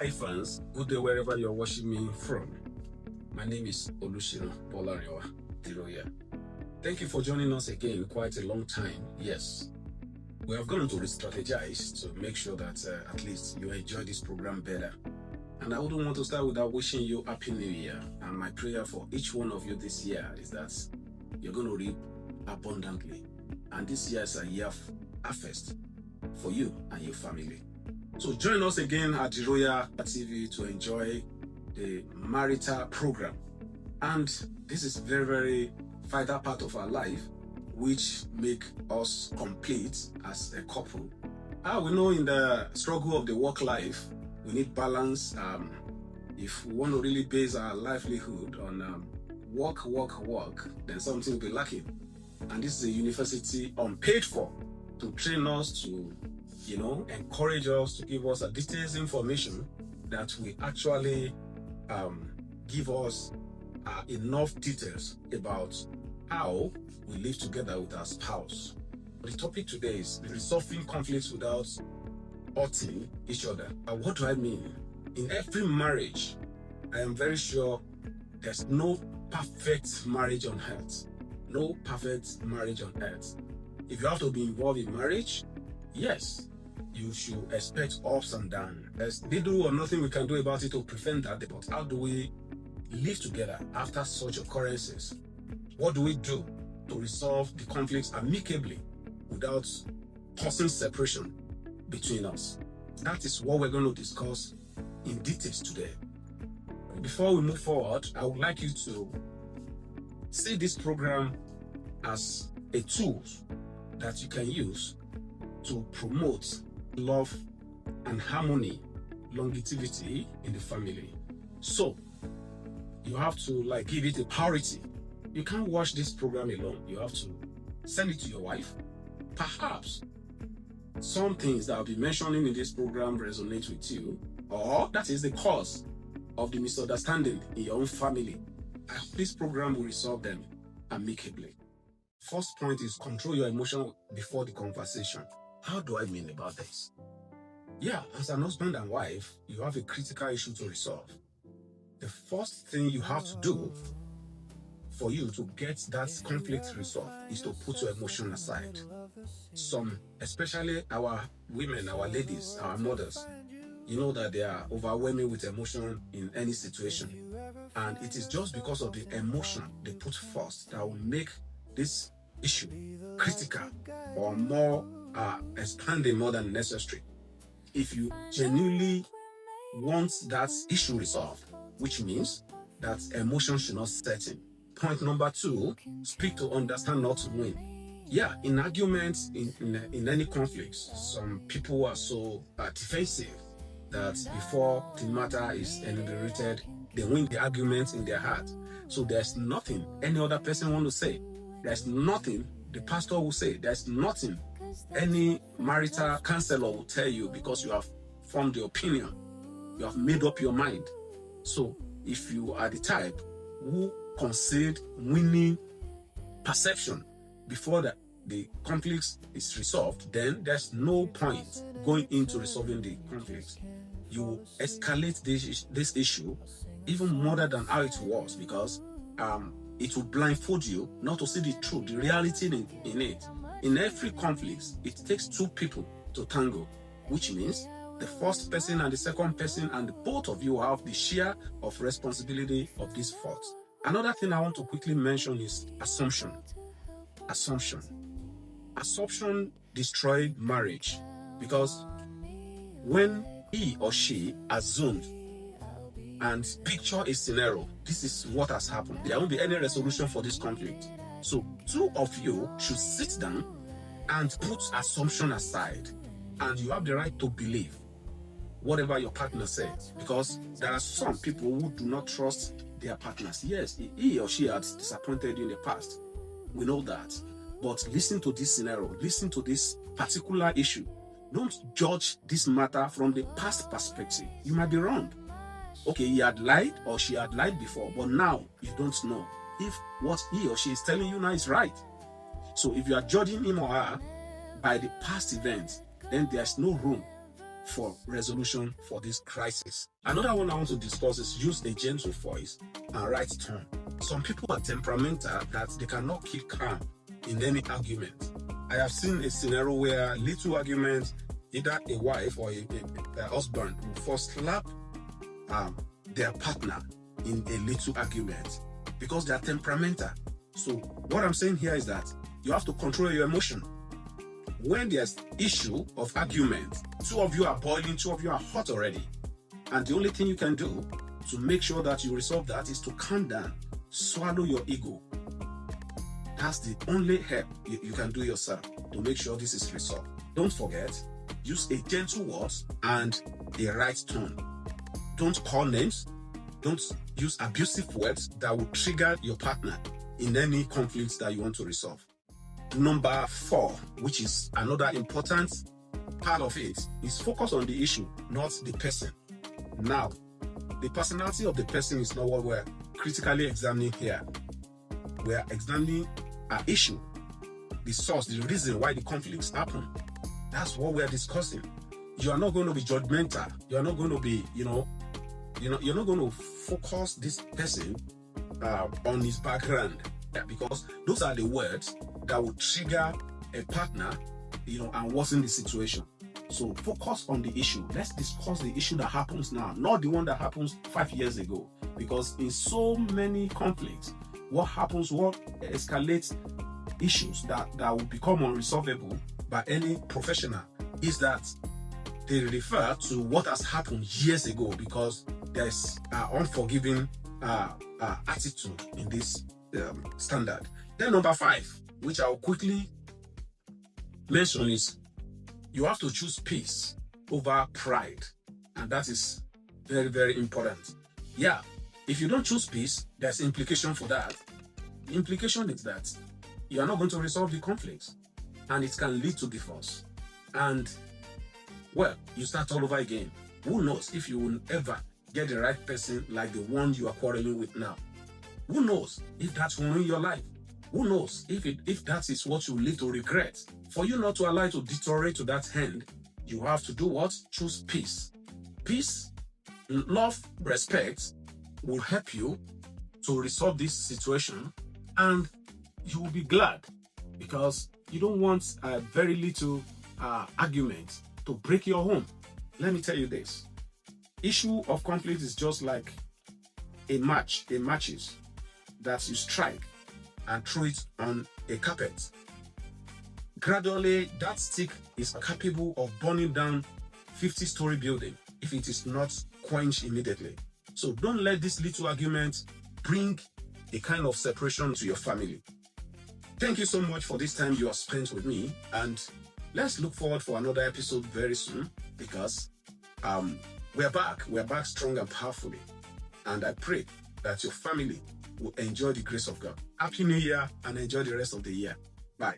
Hi fans, good day wherever you're watching me from. My name is Olushina Bolariwa Diroya. Thank you for joining us again, quite a long time. Yes, we have gone to re-strategize to make sure that at least you enjoy this program better. And I wouldn't want to start without wishing you Happy New Year. And my prayer for each one of you this year is that you're going to reap abundantly. And this year is a year of harvest for you and your family. So join us again at Diroya TV to enjoy the marital program. And this is very, very vital part of our life, which make us complete as a couple. We know in the struggle of the work life, we need balance. If we want to really base our livelihood on work, then something will be lacking. And this is a university unpaid for to train us to encourage us, to give us a detailed information that will actually give us enough details about how we live together with our spouse. The topic today is resolving conflicts without hurting each other. What do I mean? In every marriage, I am very sure there's no perfect marriage on earth. No perfect marriage on earth. If you have to be involved in marriage, yes, you should expect ups and downs. There's little or nothing we can do about it to prevent that, but how do we live together after such occurrences? What do we do to resolve the conflicts amicably without causing separation between us? That is what we're going to discuss in details today. Before we move forward, I would like you to see this program as a tool that you can use to promote love and harmony, longevity in the family. So you have to give it a priority. You can't watch this program alone. You have to send it to your wife. Perhaps some things that I'll be mentioning in this program resonate with you, or that is the cause of the misunderstanding in your own family. I hope this program will resolve them amicably. First point is control your emotion before the conversation. How do I mean about this? Yeah, as an husband and wife, you have a critical issue to resolve. The first thing you have to do for you to get that conflict resolved is to put your emotion aside. Some, especially our women, our ladies, our mothers, you know that they are overwhelming with emotion in any situation. And it is just because of the emotion they put first that will make this issue critical or more expanding more than necessary. If you genuinely want that issue resolved, which means that emotion should not set in. Point number 2, speak to understand, not to win. Yeah, in arguments, in any conflicts, some people are so defensive that before the matter is enumerated, they win the argument in their heart. So there's nothing any other person want to say. There's nothing the pastor will say. There's nothing any marital counselor will tell you, because you have formed the opinion. You have made up your mind. So if you are the type who concede winning perception before the conflict is resolved, then there's no point going into resolving the conflict. You escalate this issue even more than how it was, because it will blindfold you not to see the truth, the reality in it. In every conflict, it takes 2 people to tango, which means the first person and the second person, and both of you have the share of responsibility of this fault. Another thing I want to quickly mention is assumption. Assumption destroys marriage, because when he or she assumed and picture a scenario, this is what has happened, there won't be any resolution for this conflict. So 2 of you should sit down and put assumption aside, and you have the right to believe whatever your partner says, because there are some people who do not trust their partners. Yes, he or she has disappointed you in the past. We know that. But listen to this scenario, listen to this particular issue. Don't judge this matter from the past perspective. You might be wrong. Okay, he had lied or she had lied before, but now you don't know if what he or she is telling you now is right. So if you are judging him or her by the past events, then there's no room for resolution for this crisis. Another one I want to discuss is use a gentle voice and right tone. Some people are temperamental that they cannot keep calm in any argument. I have seen a scenario where little arguments, either a wife or a husband will first slap their partner in a little argument because they are temperamental. So what I'm saying here is that you have to control your emotion. When there's issue of argument, two of you are boiling, two of you are hot already, and the only thing you can do to make sure that you resolve that is to calm down, swallow your ego. That's the only help you can do yourself to make sure this is resolved. Don't forget, use a gentle words and a right tone. Don't call names. Don't use abusive words that will trigger your partner in any conflicts that you want to resolve. Number 4, which is another important part of it, is focus on the issue, not the person. Now, the personality of the person is not what we're critically examining here. We're examining an issue, the source, the reason why the conflicts happen. That's what we're discussing. You are not going to be judgmental. You are not going to be, you're not going to focus this person on his background, because those are the words that will trigger a partner, and worsen the situation. So focus on the issue. Let's discuss the issue that happens now, not the one that happens 5 years ago. Because in so many conflicts, what escalates issues that will become unresolvable by any professional is that they refer to what has happened years ago, because there's unforgiving attitude in this standard. Then number 5, which I'll quickly mention, is you have to choose peace over pride. And that is very, very important. Yeah, if you don't choose peace, there's implication for that. The implication is that you are not going to resolve the conflicts, and it can lead to divorce. And, well, you start all over again. Who knows if you will ever get the right person like the one you are quarreling with now? Who knows if that will ruin your life? Who knows if that is what you lead to regret? For you not to allow it to deteriorate to that end, you have to do what? Choose peace. Peace, love, respect will help you to resolve this situation, and you will be glad, because you don't want a very little argument to break your home. Let me tell you this. Issue of conflict is just like a matches that you strike and throw it on a carpet. Gradually, that stick is capable of burning down 50-story building if it is not quenched immediately. So don't let this little argument bring a kind of separation to your family. Thank you so much for this time you have spent with me, and let's look forward for another episode very soon, because we're back strong and powerfully, and I pray that your family will enjoy the grace of God. Happy New Year, and enjoy the rest of the year. Bye.